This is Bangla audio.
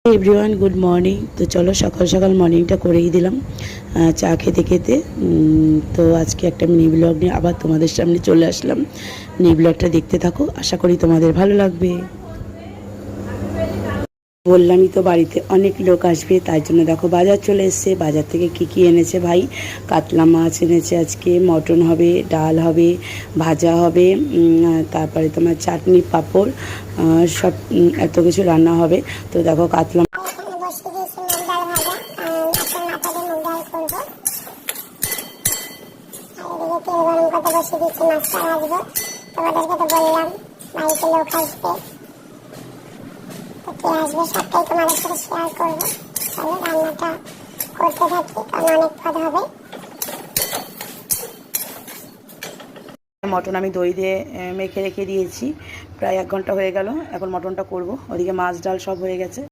Everyone, good morning. তো চলো সকাল সকাল মর্নিংটা করেই দিলাম চা খেতে খেতে। তো আজকে একটা মিনি ব্লগ নিয়ে আবার তোমাদের সামনে চলে আসলাম। মিনি ব্লগটা দেখতে থাকো, আশা করি তোমাদের ভালো লাগবে। বললামই তো বাড়িতে অনেক লোক আসবে, তাই জন্য দেখো বাজার চলে এসছে। বাজার থেকে কি এনেছে ভাই? কাতলা মাছ এনেছে আজকে, মটন হবে, ডাল হবে, ভাজা হবে, তারপরে তোমার চাটনি, পাঁপড়, সব এত কিছু রান্না হবে। তো দেখো কাতলা আসবে সবটাই তোমাদের সাথে শেয়ার করবো। চলো রান্নাটা করতে থাকি, কারণ অনেক পদ হবে। মটন আমি দই দিয়ে মেখে রেখে দিয়েছি, প্রায় 1 ঘন্টা হয়ে গেল। এখন মটনটা করব, ওদিকে মাছ ডাল সব হয়ে গেছে।